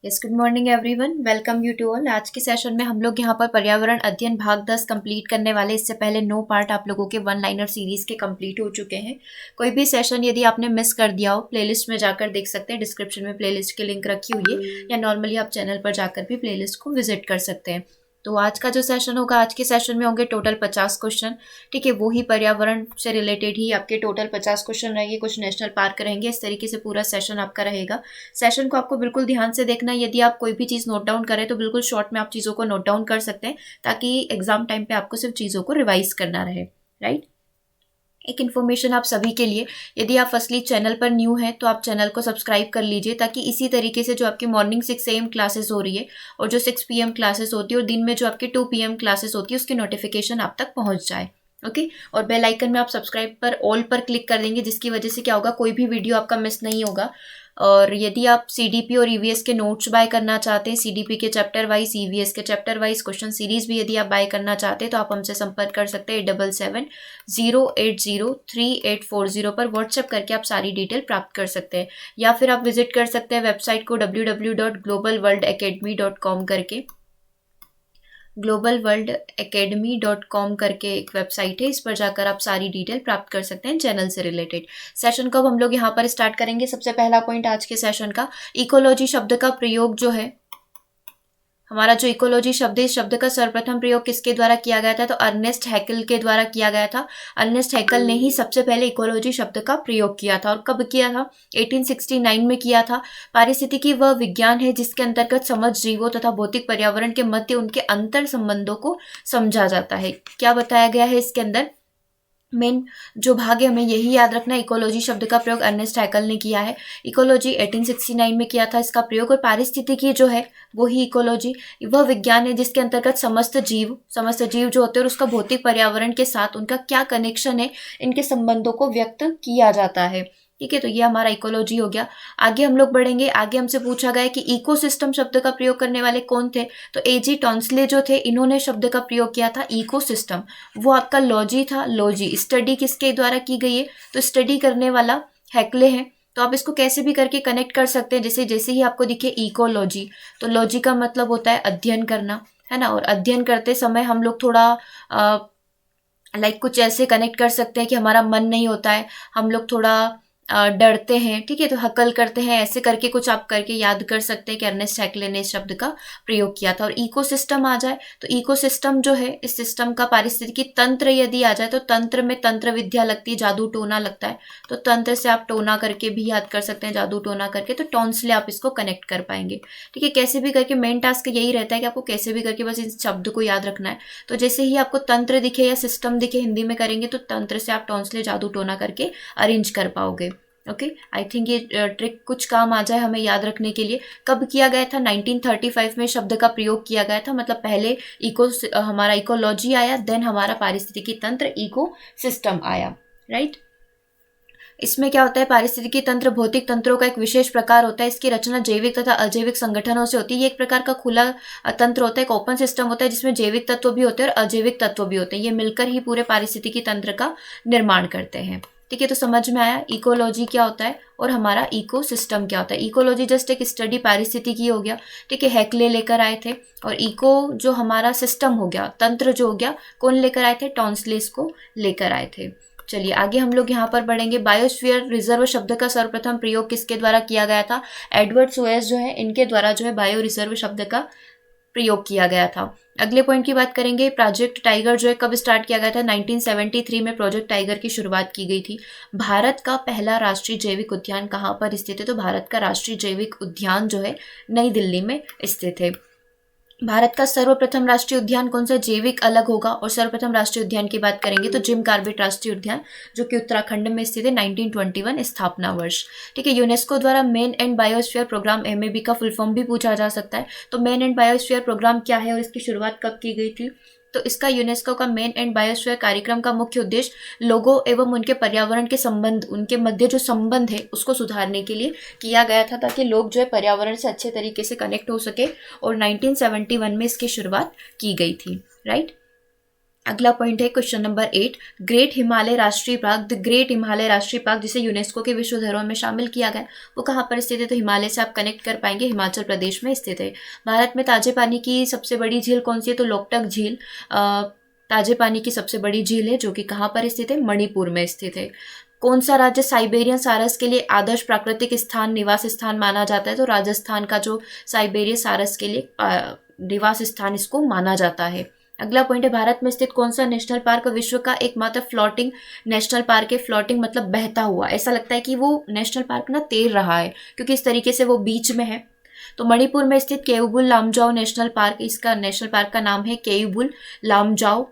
Yes, good morning everyone, welcome you to all. आज के session में हम लोग यहाँ पर पर्यावरण अध्ययन भाग 10 कंप्लीट करने वाले। इससे पहले 9 पार्ट आप लोगों के वन लाइनर सीरीज के कंप्लीट हो चुके हैं। कोई भी सेशन यदि आपने मिस कर दिया हो, प्लेलिस्ट में जाकर देख सकते हैं। डिस्क्रिप्शन में प्लेलिस्ट की लिंक रखी हुई है, या नॉर्मली आप चैनल पर जाकर भी प्लेलिस्ट को विजिट कर सकते हैं। तो आज का जो सेशन होगा, आज के सेशन में होंगे टोटल 50 क्वेश्चन। ठीक है, वो ही पर्यावरण से रिलेटेड ही आपके टोटल 50 क्वेश्चन रहेंगे। कुछ नेशनल पार्क रहेंगे। इस तरीके से पूरा सेशन आपका रहेगा। सेशन को आपको बिल्कुल ध्यान से देखना है। यदि आप कोई भी चीज़ नोट डाउन करें तो बिल्कुल शॉर्ट में आप चीज़ों को नोट डाउन कर सकते हैं, ताकि एग्जाम टाइम पे आपको सिर्फ चीज़ों को रिवाइज करना रहे। राइट। एक इन्फॉर्मेशन आप सभी के लिए, यदि आप फर्स्टली चैनल पर न्यू हैं तो आप चैनल को सब्सक्राइब कर लीजिए, ताकि इसी तरीके से जो आपकी मॉर्निंग 6 AM क्लासेस हो रही है और जो 6 PM क्लासेस होती है और दिन में जो आपकी 2 PM क्लासेस होती है, उसकी नोटिफिकेशन आप तक पहुंच जाए। ओके। और बेल आइकन में आप सब्सक्राइब पर ऑल पर क्लिक कर देंगे, जिसकी वजह से क्या होगा, कोई भी वीडियो आपका मिस नहीं होगा। और यदि आप सीडीपी और ईवीएस के नोट्स बाय करना चाहते हैं, सीडीपी के चैप्टर वाइज, ईवीएस के चैप्टर वाइज क्वेश्चन सीरीज भी यदि आप बाय करना चाहते हैं, तो आप हमसे संपर्क कर सकते हैं 7770803840 पर व्हाट्सएप करके आप सारी डिटेल प्राप्त कर सकते हैं। या फिर आप विजिट कर सकते हैं वेबसाइट को www.globalworldacademy.com करके। globalworldacademy.com करके एक वेबसाइट है, इस पर जाकर आप सारी डिटेल प्राप्त कर सकते हैं चैनल से रिलेटेड। सेशन को अब हम लोग यहाँ पर स्टार्ट करेंगे। सबसे पहला पॉइंट आज के सेशन का, इकोलॉजी शब्द का प्रयोग जो है, हमारा जो इकोलॉजी शब्द है, इस शब्द का सर्वप्रथम प्रयोग किसके द्वारा किया गया था, तो अर्नेस्ट हैकेल के द्वारा किया गया था। अर्नेस्ट हैकेल ने ही सबसे पहले इकोलॉजी शब्द का प्रयोग किया था। और कब किया था? 1869 में किया था। पारिस्थितिकी वह विज्ञान है जिसके अंतर्गत समझ जीवों तथा भौतिक पर्यावरण के मध्य उनके अंतर संबंधों को समझा जाता है। क्या बताया गया है इसके अंदर? मेन जो भाग है, हमें यही याद रखना है। इकोलॉजी शब्द का प्रयोग अर्नेस्ट हैकेल ने किया है। इकोलॉजी 1869 में किया था इसका प्रयोग। और पारिस्थितिकी जो है, वो ही इकोलॉजी, वह विज्ञान है जिसके अंतर्गत समस्त जीव जो होते हैं और उसका भौतिक पर्यावरण के साथ उनका क्या कनेक्शन है, इनके संबंधों को व्यक्त किया जाता है। ठीक है, तो ये हमारा इकोलॉजी हो गया। आगे हम लोग बढ़ेंगे। आगे हमसे पूछा गया कि इकोसिस्टम शब्द का प्रयोग करने वाले कौन थे, तो एजी टॉन्सले जो थे, इन्होंने शब्द का प्रयोग किया था इकोसिस्टम। वो आपका लॉजी था। लॉजी स्टडी किसके द्वारा की गई है, तो स्टडी करने वाला हैकले है। तो आप इसको कैसे भी करके कनेक्ट कर सकते हैं, जैसे जैसे ही आपको दिखे इकोलॉजी, तो लॉजी का मतलब होता है अध्ययन करना, है ना। और अध्ययन करते समय हम लोग थोड़ा कुछ ऐसे कनेक्ट कर सकते हैं कि हमारा मन नहीं होता है, हम लोग थोड़ा डरते हैं। ठीक है, तो हकल करते हैं, ऐसे करके कुछ आप करके याद कर सकते हैं कि अर्नेस्ट हैकेल ने इस शब्द का प्रयोग किया था। और इकोसिस्टम आ जाए, तो इकोसिस्टम जो है, इस सिस्टम का पारिस्थितिकी तंत्र यदि आ जाए, तो तंत्र में तंत्र विद्या लगती है, जादू टोना लगता है। तो तंत्र से आप टोना करके भी याद कर सकते हैं, जादू टोना करके। तो टॉन्सले आप इसको कनेक्ट कर पाएंगे। ठीक है, कैसे भी करके मेन टास्क यही रहता है कि आपको कैसे भी करके बस इस शब्द को याद रखना है। तो जैसे ही आपको तंत्र दिखे या सिस्टम दिखे, हिंदी में करेंगे तो तंत्र से आप टॉन्सले जादू टोना करके अरेंज कर पाओगे। ओके, आई थिंक ये ट्रिक कुछ काम आ जाए हमें याद रखने के लिए। कब किया गया था? 1935 में शब्द का प्रयोग किया गया था। मतलब पहले हमारा इकोलॉजी आया, देन हमारा पारिस्थितिकी तंत्र इको सिस्टम आया। राइट। इसमें क्या होता है, पारिस्थितिकी तंत्र भौतिक तंत्रों का एक विशेष प्रकार होता है। इसकी रचना जैविक तथा अजैविक संगठनों से होती है। ये एक प्रकार का खुला तंत्र होता है, एक ओपन सिस्टम होता है, जिसमें जैविक तत्व भी होते हैं और अजैविक तत्व भी होते हैं। ये मिलकर ही पूरे पारिस्थितिकी तंत्र का निर्माण करते हैं। ठीक है, तो समझ में आया इकोलॉजी क्या होता है और हमारा इको सिस्टम क्या होता है। इकोलॉजी जस्ट एक स्टडी पारिस्थितिकी हो गया। ठीक है, हैकले लेकर आए थे। और इको जो हमारा सिस्टम हो गया, तंत्र जो हो गया, कौन लेकर आए थे? टॉन्सलेस को लेकर आए थे। चलिए आगे हम लोग यहाँ पर बढ़ेंगे। बायोस्फीयर रिजर्व शब्द का सर्वप्रथम प्रयोग किसके द्वारा किया गया था? एडवर्ड सुएज जो है, इनके द्वारा जो है बायो रिजर्व शब्द का प्रयोग किया गया था। अगले पॉइंट की बात करेंगे। प्रोजेक्ट टाइगर जो है, कब स्टार्ट किया गया था? 1973 में प्रोजेक्ट टाइगर की शुरुआत की गई थी। भारत का पहला राष्ट्रीय जैविक उद्यान कहाँ पर स्थित है? तो भारत का राष्ट्रीय जैविक उद्यान जो है, नई दिल्ली में स्थित है। भारत का सर्वप्रथम राष्ट्रीय उद्यान कौन सा? जैविक अलग होगा। और सर्वप्रथम राष्ट्रीय उद्यान की बात करेंगे तो जिम कॉर्बेट राष्ट्रीय उद्यान, जो कि उत्तराखंड में स्थित है, 1921 स्थापना वर्ष। ठीक है, यूनेस्को द्वारा man and biosphere programme, MAB का फुल फॉर्म भी पूछा जा सकता है। तो मेन एंड बायोस्फीयर प्रोग्राम क्या है और इसकी शुरुआत कब की गई थी? तो इसका यूनेस्को का मेन एंड बायोस्फीयर कार्यक्रम का मुख्य उद्देश्य लोगों एवं उनके पर्यावरण के संबंध, उनके मध्य जो संबंध है, उसको सुधारने के लिए किया गया था, ताकि लोग जो है पर्यावरण से अच्छे तरीके से कनेक्ट हो सके। और 1971 में इसकी शुरुआत की गई थी। राइट। अगला पॉइंट है क्वेश्चन नंबर 8, ग्रेट हिमालय राष्ट्रीय पार्क। द ग्रेट हिमालय राष्ट्रीय पार्क जिसे यूनेस्को के विश्व धरोहर में शामिल किया गया, वो कहाँ पर स्थित है? तो हिमालय से आप कनेक्ट कर पाएंगे, हिमाचल प्रदेश में स्थित है। भारत में ताजे पानी की सबसे बड़ी झील कौन सी है? तो लोकटक झील ताजे पानी की सबसे बड़ी झील है, जो कि कहाँ पर स्थित है? मणिपुर में स्थित है। कौन सा राज्य साइबेरियन सारस के लिए आदर्श प्राकृतिक स्थान निवास स्थान माना जाता है? तो राजस्थान का जो साइबेरियन सारस के लिए निवास स्थान इसको माना जाता है। अगला पॉइंट है, भारत में स्थित कौन सा नेशनल पार्क विश्व का एकमात्र फ्लोटिंग नेशनल पार्क है? फ्लोटिंग मतलब बहता हुआ, ऐसा लगता है कि वो नेशनल पार्क ना तैर रहा है, क्योंकि इस तरीके से वो बीच में है। तो मणिपुर में स्थित केयुबुल लामजाओ नेशनल पार्क, इसका नेशनल पार्क का नाम है केयुबुल लामजाओ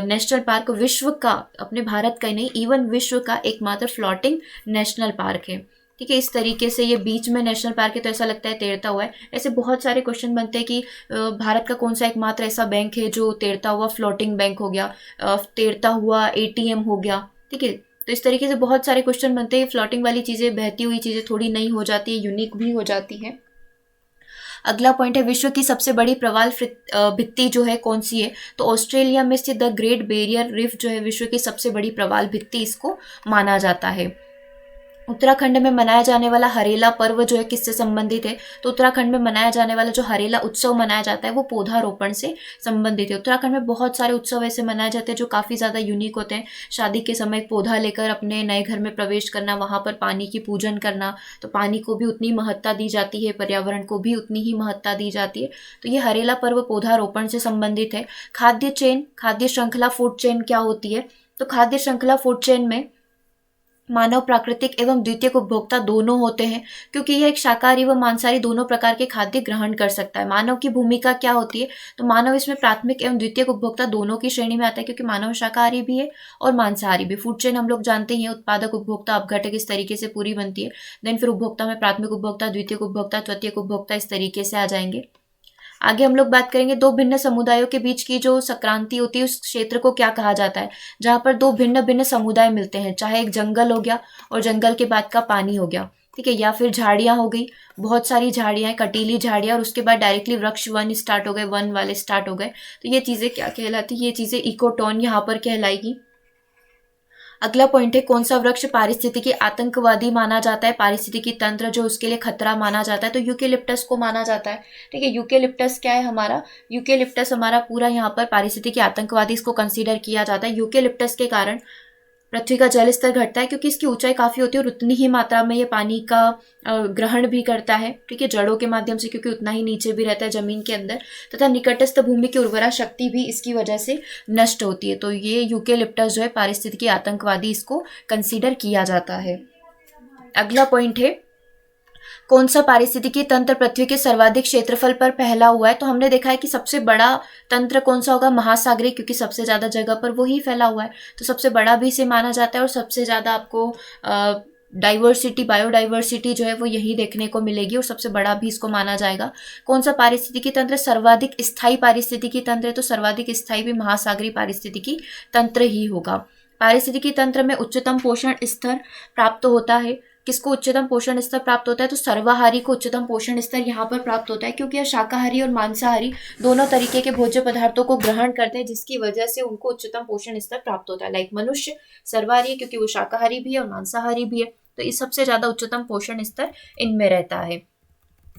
नेशनल पार्क। विश्व का, अपने भारत का ही नहीं, इवन विश्व का एकमात्र फ्लोटिंग नेशनल पार्क है। ठीक है, इस तरीके से ये बीच में नेशनल पार्क है, तो ऐसा लगता है तैरता हुआ है। ऐसे बहुत सारे क्वेश्चन बनते हैं कि भारत का कौन सा एकमात्र ऐसा बैंक है जो तैरता हुआ, फ्लोटिंग बैंक हो गया, तैरता हुआ एटीएम हो गया। ठीक है, तो इस तरीके से बहुत सारे क्वेश्चन बनते हैं। फ्लोटिंग वाली चीज़ें, बहती हुई चीज़ें थोड़ी नई हो जाती है, यूनिक भी हो जाती है। अगला पॉइंट है, विश्व की सबसे बड़ी प्रवाल भित्ति जो है कौन सी है? तो ऑस्ट्रेलिया में स्थित द ग्रेट बैरियर रीफ जो है विश्व की सबसे बड़ी प्रवाल भित्ति इसको माना जाता है। उत्तराखंड में मनाया जाने वाला हरेला पर्व जो है किससे संबंधित है? तो उत्तराखंड में मनाया जाने वाला जो हरेला उत्सव मनाया जाता है वो पौधारोपण से संबंधित है। उत्तराखंड में बहुत सारे उत्सव ऐसे मनाए जाते हैं जो काफ़ी ज़्यादा यूनिक होते हैं। शादी के समय पौधा लेकर अपने नए घर में प्रवेश करना, वहाँ पर पानी की पूजन करना, तो पानी को भी उतनी महत्ता दी जाती है, पर्यावरण को भी उतनी ही महत्ता दी जाती है। तो ये हरेला पर्व पौधारोपण से संबंधित है। खाद्य चेन, खाद्य श्रृंखला फूड चेन क्या होती है? तो खाद्य श्रृंखला फूड चेन में मानव प्राकृतिक एवं द्वितीयक उपभोक्ता दोनों होते हैं, क्योंकि यह एक शाकाहारी व मांसाहारी दोनों प्रकार के खाद्य ग्रहण कर सकता है। मानव की भूमिका क्या होती है? तो मानव इसमें प्राथमिक एवं द्वितीयक उपभोक्ता दोनों की श्रेणी में आता है, क्योंकि मानव शाकाहारी भी है और मांसाहारी भी। फूड चेन हम लोग जानते हैं, उत्पादक उपभोक्ता अपघटक इस तरीके से पूरी बनती है। देन फिर उपभोक्ता में प्राथमिक उपभोक्ता, द्वितीयक उपभोक्ता, तृतीयक उपभोक्ता इस तरीके से आ जाएंगे। आगे हम लोग बात करेंगे दो भिन्न समुदायों के बीच की जो संक्रांति होती है उस क्षेत्र को क्या कहा जाता है? जहाँ पर दो भिन्न भिन्न समुदाय मिलते हैं, चाहे एक जंगल हो गया और जंगल के बाद का पानी हो गया, ठीक है, या फिर झाड़ियाँ हो गई, बहुत सारी झाड़ियाँ, कटीली झाड़ियाँ, और उसके बाद डायरेक्टली वृक्ष वन स्टार्ट हो गए, वन वाले स्टार्ट हो गए, तो ये चीज़ें क्या कहलाती है? ये चीज़ें इकोटोन यहाँ पर कहलाएगी। अगला पॉइंट है, कौन सा वृक्ष पारिस्थितिकी आतंकवादी माना जाता है? पारिस्थितिकी तंत्र जो उसके लिए खतरा माना जाता है, तो यूकेलिप्टस को माना जाता है। ठीक है, यूकेलिप्टस क्या है हमारा? यूकेलिप्टस हमारा पूरा यहाँ पर पारिस्थितिकी आतंकवादी इसको कंसीडर किया जाता है। यूकेलिप्टस के कारण पृथ्वी का जल स्तर घटता है, क्योंकि इसकी ऊंचाई काफ़ी होती है और उतनी ही मात्रा में ये पानी का ग्रहण भी करता है, ठीक है, जड़ों के माध्यम से, क्योंकि उतना ही नीचे भी रहता है जमीन के अंदर, तथा निकटस्थ भूमि की उर्वरा शक्ति भी इसकी वजह से नष्ट होती है। तो ये यूकेलिप्टस जो है पारिस्थितिकी आतंकवादी इसको कंसीडर किया जाता है। अगला पॉइंट है, कौन सा पारिस्थितिकी तंत्र पृथ्वी के सर्वाधिक क्षेत्रफल पर फैला हुआ है? तो हमने देखा है कि सबसे बड़ा तंत्र कौन सा होगा? महासागरीय, क्योंकि सबसे ज़्यादा जगह पर वो ही फैला हुआ है, तो सबसे बड़ा भी इसे माना जाता है और सबसे ज़्यादा आपको डाइवर्सिटी, बायोडाइवर्सिटी जो है वो यही देखने को मिलेगी और सबसे बड़ा भी इसको माना जाएगा। कौन सा पारिस्थितिकी तंत्र सर्वाधिक स्थायी पारिस्थितिकी तंत्र है? तो सर्वाधिक स्थायी भी महासागरीय पारिस्थितिकी तंत्र ही होगा। पारिस्थितिकी तंत्र में उच्चतम पोषण स्तर प्राप्त होता है। किसको उच्चतम पोषण स्तर प्राप्त होता है? तो सर्वाहारी को उच्चतम पोषण स्तर यहाँ पर प्राप्त होता है, क्योंकि यह शाकाहारी और मांसाहारी दोनों तरीके के भोज्य पदार्थों को ग्रहण करते हैं, जिसकी वजह से उनको उच्चतम पोषण स्तर प्राप्त होता है। लाइक मनुष्य सर्वाहारी, क्योंकि वो शाकाहारी भी है और मांसाहारी भी है, तो इस सबसे ज्यादा उच्चतम पोषण स्तर इनमें रहता है।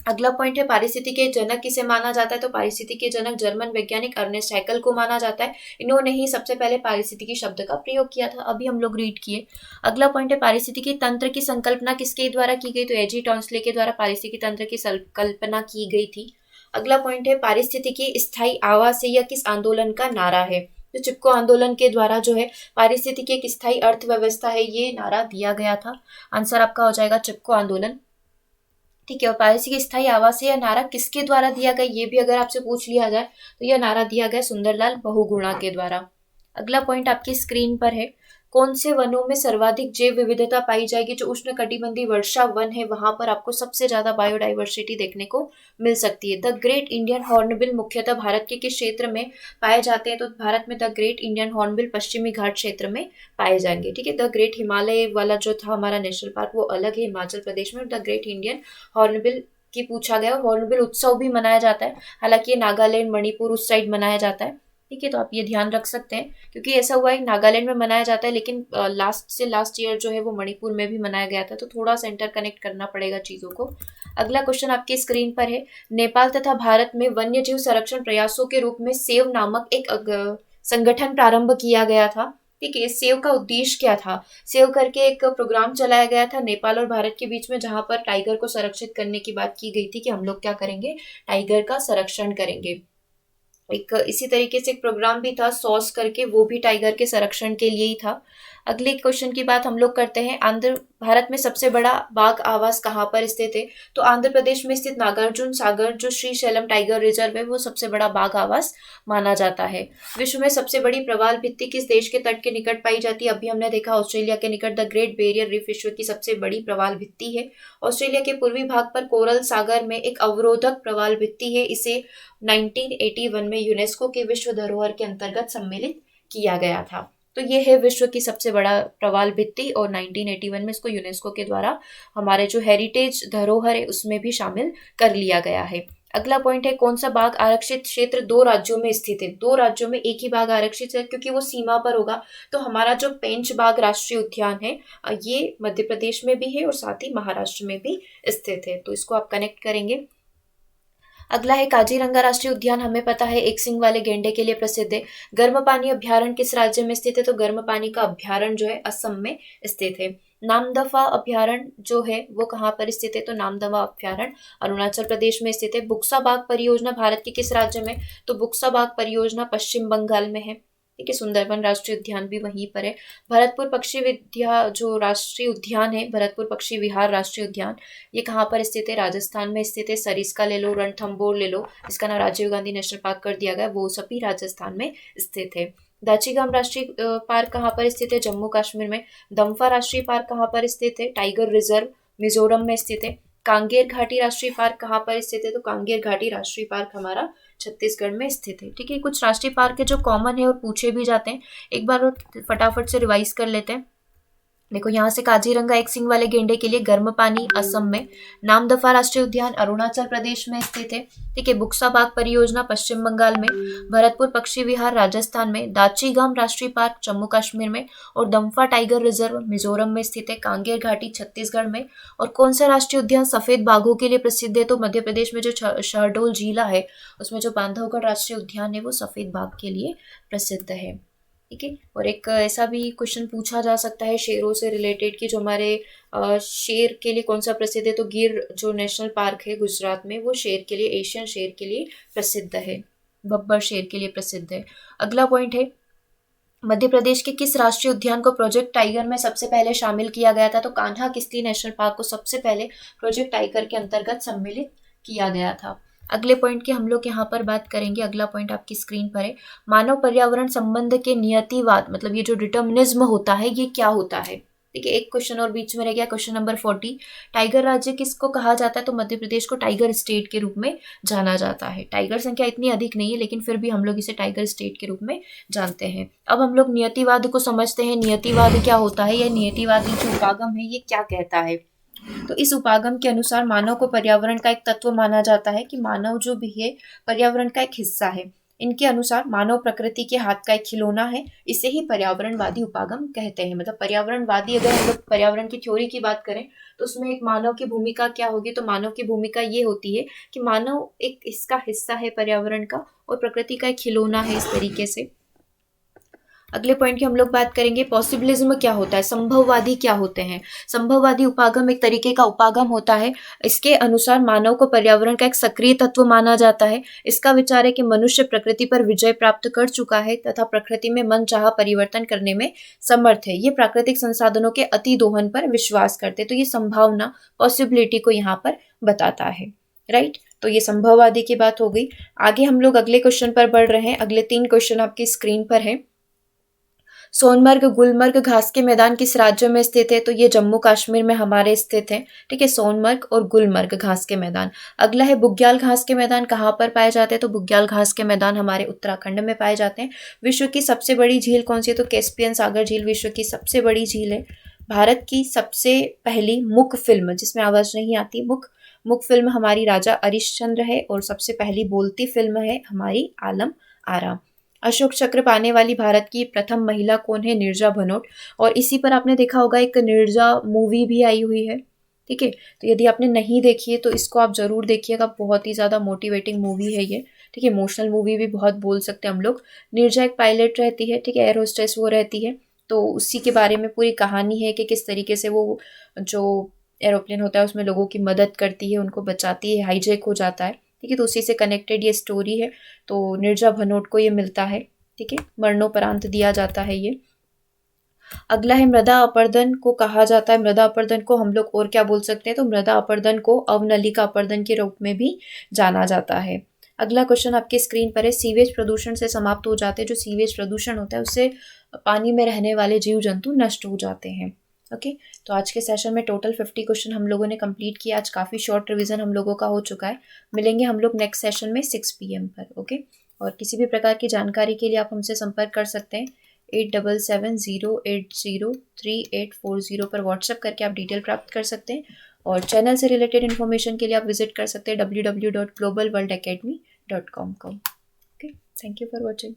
अगला पॉइंट है, पारिस्थितिकी के जनक किसे माना जाता है? तो पारिस्थितिकी के जनक जर्मन वैज्ञानिक अर्नेस्ट हैकेल को माना जाता है। इन्होंने ही सबसे पहले पारिस्थितिकी शब्द का प्रयोग किया था, अभी हम लोग रीड किए। अगला पॉइंट है, पारिस्थितिकी तंत्र की संकल्पना किसके द्वारा की गई? तो एजी टॉन्सले के द्वारा पारिस्थितिकी तंत्र की संकल्पना की गई थी। अगला पॉइंट है, पारिस्थितिकी स्थायी आवास है, यह किस आंदोलन का नारा है? तो चिपको आंदोलन के द्वारा जो है पारिस्थितिकी एक स्थायी अर्थव्यवस्था है, ये नारा दिया गया था। आंसर आपका हो जाएगा चिपको आंदोलन। ठीक है, और पारिस्थितिकी स्थायी आवास है, यह नारा किसके द्वारा दिया गया, ये भी अगर आपसे पूछ लिया जाए तो यह नारा दिया गया सुंदरलाल बहुगुणा के द्वारा। अगला पॉइंट आपकी स्क्रीन पर है, कौन से वनों में सर्वाधिक जैव विविधता पाई जाएगी? जो उष्णकटिबंधीय वर्षा वन है वहां पर आपको सबसे ज्यादा बायोडाइवर्सिटी देखने को मिल सकती है। द ग्रेट इंडियन हॉर्नबिल मुख्यतः भारत के किस क्षेत्र में पाए जाते हैं? तो भारत में द ग्रेट इंडियन हॉर्नबिल पश्चिमी घाट क्षेत्र में पाए जाएंगे। ठीक है, द ग्रेट हिमालय वाला जो था हमारा नेशनल पार्क वो अलग है हिमाचल प्रदेश में, द ग्रेट इंडियन हॉर्नबिल की पूछा गया। हॉर्नबिल उत्सव भी मनाया जाता है, हालांकि ये नागालैंड, मणिपुर उस साइड मनाया जाता है। ठीक है, तो आप ये ध्यान रख सकते हैं, क्योंकि ऐसा हुआ है नागालैंड में मनाया जाता है, लेकिन लास्ट ईयर जो है वो मणिपुर में भी मनाया गया था, तो थोड़ा सा इंटर कनेक्ट करना पड़ेगा चीज़ों को। अगला क्वेश्चन आपकी स्क्रीन पर है, नेपाल तथा भारत में वन्य जीव संरक्षण प्रयासों के रूप में सेव नामक एक संगठन प्रारंभ किया गया था। ठीक है, इस सेव का उद्देश्य क्या था? सेव करके एक प्रोग्राम चलाया गया था नेपाल और भारत के बीच में, जहां पर टाइगर को संरक्षित करने की बात की गई थी कि हम लोग क्या करेंगे, टाइगर का संरक्षण करेंगे। एक इसी तरीके से एक प्रोग्राम भी था सॉस करके, वो भी टाइगर के संरक्षण के लिए ही था। अगले क्वेश्चन की बात हम लोग करते हैं, आंध्र भारत में सबसे बड़ा बाघ आवास कहाँ पर स्थित है? तो आंध्र प्रदेश में स्थित नागार्जुन सागर जो श्रीशैलम टाइगर रिजर्व है, वो सबसे बड़ा बाघ आवास माना जाता है। विश्व में सबसे बड़ी प्रवाल भित्ति किस देश के तट के निकट पाई जाती है? अभी हमने देखा ऑस्ट्रेलिया के निकट द ग्रेट बैरियर रीफ विश्व की सबसे बड़ी प्रवाल भित्ति है। ऑस्ट्रेलिया के पूर्वी भाग पर कोरल सागर में एक अवरोधक प्रवाल भित्ति है, इसे 1981 में यूनेस्को के विश्व धरोहर के अंतर्गत सम्मिलित किया गया था। तो ये है विश्व की सबसे बड़ा प्रवाल भित्ति, और 1981 में इसको यूनेस्को के द्वारा हमारे जो हेरिटेज धरोहर है उसमें भी शामिल कर लिया गया है। अगला पॉइंट है, कौन सा बाघ आरक्षित क्षेत्र 2 राज्यों में स्थित है? 2 राज्यों में एक ही बाघ आरक्षित है, क्योंकि वो सीमा पर होगा। तो हमारा जो पेंच बाघ राष्ट्रीय उद्यान है, ये मध्य प्रदेश में भी है और साथ ही महाराष्ट्र में भी स्थित है, तो इसको आप कनेक्ट करेंगे। अगला है काजीरंगा राष्ट्रीय उद्यान, हमें पता है एक सिंग वाले गेंडे के लिए प्रसिद्ध है। गर्म पानी अभ्यारण्य किस राज्य में स्थित है? तो गर्म पानी का अभ्यारण्य जो है असम में स्थित है। नामदफा अभ्यारण्य जो है वो कहाँ पर स्थित है? तो नामदफा अभ्यारण्य अरुणाचल प्रदेश में स्थित है। बुक्सा बाग परियोजना भारत के किस राज्य में? तो बुक्सा बाग परियोजना पश्चिम बंगाल में है। ठीक है, सुंदरबन राष्ट्रीय उद्यान भी वहीं पर है। भरतपुर पक्षी विद्या जो राष्ट्रीय उद्यान है, भरतपुर पक्षी विहार राष्ट्रीय उद्यान, ये कहाँ पर स्थित है? राजस्थान में स्थित है। सरिस्का ले लो, रणथंभौर ले लो, इसका नाम राजीव गांधी नेशनल पार्क कर दिया गया, वो सभी राजस्थान में स्थित है। दाचीगाम राष्ट्रीय पार्क कहाँ पर स्थित है? जम्मू कश्मीर में। दम्फा राष्ट्रीय पार्क कहाँ पर स्थित है? टाइगर रिजर्व मिजोरम में स्थित है। कांगेर घाटी राष्ट्रीय पार्क कहाँ पर स्थित है? तो कांगेर घाटी राष्ट्रीय पार्क हमारा छत्तीसगढ़ में स्थित है। ठीक है, कुछ राष्ट्रीय पार्क है जो कॉमन है और पूछे भी जाते हैं, एक बार और फटाफट से रिवाइज कर लेते हैं। देखो यहाँ से काजीरंगा एक सिंग वाले गेंडे के लिए गर्म पानी असम में, नामदफा राष्ट्रीय उद्यान अरुणाचल प्रदेश में स्थित है। ठीक है, बुक्सा बाग परियोजना पश्चिम बंगाल में, भरतपुर पक्षी विहार राजस्थान में, दाचीगाम राष्ट्रीय पार्क जम्मू कश्मीर में, और दम्फा टाइगर रिजर्व मिजोरम में स्थित है। कांगेर घाटी छत्तीसगढ़ में। और कौन सा राष्ट्रीय उद्यान सफेद बाघों के लिए प्रसिद्ध है? तो मध्य प्रदेश में जो शहडोल झीला है उसमें जो बांधवगढ़ राष्ट्रीय उद्यान है वो सफेद बाघ के लिए प्रसिद्ध है। ठीक है, और एक ऐसा भी क्वेश्चन पूछा जा सकता है शेरों से रिलेटेड कि जो हमारे शेर के लिए कौन सा प्रसिद्ध है? तो गिर जो नेशनल पार्क है गुजरात में, वो शेर के लिए, एशियन शेर के लिए प्रसिद्ध है, बब्बर शेर के लिए प्रसिद्ध है। अगला पॉइंट है, मध्य प्रदेश के किस राष्ट्रीय उद्यान को प्रोजेक्ट टाइगर में सबसे पहले शामिल किया गया था? तो कान्हा किस्ली नेशनल पार्क को सबसे पहले प्रोजेक्ट टाइगर के अंतर्गत सम्मिलित किया गया था। अगले पॉइंट की हम लोग यहाँ पर बात करेंगे। अगला पॉइंट आपकी स्क्रीन पर है, मानव पर्यावरण संबंध के नियतिवाद, मतलब ये जो डिटर्मिनिज्म होता है ये क्या होता है? ठीक है, एक क्वेश्चन और बीच में रह गया, क्वेश्चन नंबर 40। टाइगर राज्य किसको कहा जाता है? तो मध्य प्रदेश को टाइगर स्टेट के रूप में जाना जाता है। टाइगर संख्या इतनी अधिक नहीं है, लेकिन फिर भी हम लोग इसे टाइगर स्टेट के रूप में जानते हैं। अब हम लोग नियतिवाद को समझते हैं। नियतिवाद क्या होता है? यह नियतिवादी जो उपागम है ये क्या कहता है? तो इस उपागम के अनुसार मानव को पर्यावरण का एक तत्व माना जाता है, कि मानव जो भी है पर्यावरण का एक हिस्सा है। इनके अनुसार मानव प्रकृति के हाथ का एक खिलौना है, इसे ही पर्यावरणवादी उपागम कहते हैं। मतलब पर्यावरणवादी, अगर हम लोग पर्यावरण की थ्योरी की बात करें तो उसमें एक मानव की भूमिका क्या होगी? तो मानव की भूमिका ये होती है कि मानव एक इसका हिस्सा है पर्यावरण का, और प्रकृति का एक खिलौना है इस तरीके से। अगले पॉइंट की हम लोग बात करेंगे, पॉसिबिलिज्म क्या होता है, संभववादी क्या होते हैं? संभववादी उपागम एक तरीके का उपागम होता है। इसके अनुसार मानव को पर्यावरण का एक सक्रिय तत्व माना जाता है। इसका विचार है कि मनुष्य प्रकृति पर विजय प्राप्त कर चुका है तथा प्रकृति में मनचाहा परिवर्तन करने में समर्थ है। ये प्राकृतिक संसाधनों के अति दोहन पर विश्वास करते, तो ये संभावना, पॉसिबिलिटी को यहाँ पर बताता है। राइट, तो ये संभववादी की बात हो गई। आगे हम लोग अगले क्वेश्चन पर बढ़ रहे हैं। अगले 3 क्वेश्चन आपकी स्क्रीन पर है। सोनमर्ग गुलमर्ग घास के मैदान किस राज्य में स्थित है? तो ये जम्मू कश्मीर में हमारे स्थित है। ठीक है, सोनमर्ग और गुलमर्ग घास के मैदान। अगला है, बुग्याल घास के मैदान कहाँ पर पाए जाते हैं? तो बुग्याल घास के मैदान हमारे उत्तराखंड में पाए जाते हैं। विश्व की सबसे बड़ी झील कौन सी है? तो कैस्पियन सागर झील विश्व की सबसे बड़ी झील है। भारत की सबसे पहली मुख फिल्म जिसमें आवाज नहीं आती, मुख फिल्म हमारी राजा हरिश्चंद्र है, और सबसे पहली बोलती फिल्म है हमारी आलम आरा। अशोक चक्र पाने वाली भारत की प्रथम महिला कौन है? नीरजा भनोट। और इसी पर आपने देखा होगा एक नीरजा मूवी भी आई हुई है, ठीक है। तो यदि आपने नहीं देखी है तो इसको आप ज़रूर देखिएगा, बहुत ही ज़्यादा मोटिवेटिंग मूवी है ये, ठीक है। इमोशनल मूवी भी बहुत बोल सकते हैं हम लोग। नीरजा एक पायलट रहती है, ठीक है, एयर होस्टेस वो रहती है। तो उसी के बारे में पूरी कहानी है कि किस तरीके से वो जो एरोप्लेन होता है उसमें लोगों की मदद करती है, उनको बचाती है, हाईजैक हो जाता है, ठीक है। तो उसी से कनेक्टेड ये स्टोरी है। तो नीरजा भनोट को ये मिलता है, ठीक है, मरणोपरांत दिया जाता है ये। अगला है मृदा अपरदन को कहा जाता है, मृदा अपरदन को हम लोग और क्या बोल सकते हैं? तो मृदा अपरदन को अवनलिका अपरदन के रूप में भी जाना जाता है। अगला क्वेश्चन आपके स्क्रीन पर है, सीवेज प्रदूषण से समाप्त हो जाते हैं। जो सीवेज प्रदूषण होता है उससे पानी में रहने वाले जीव जंतु नष्ट हो जाते हैं। ओके, तो आज के सेशन में टोटल 50 क्वेश्चन हम लोगों ने कंप्लीट किया। आज काफ़ी शॉर्ट रिवीजन हम लोगों का हो चुका है। मिलेंगे हम लोग नेक्स्ट सेशन में 6 PM पर। ओके, और किसी भी प्रकार की जानकारी के लिए आप हमसे संपर्क कर सकते हैं 8770803840 पर व्हाट्सएप करके आप डिटेल प्राप्त कर सकते हैं। और चैनल से रिलेटेड इन्फॉर्मेशन के लिए आप विजिट कर सकते हैं www.globalworldacademy.com को। Okay, thank you for watching.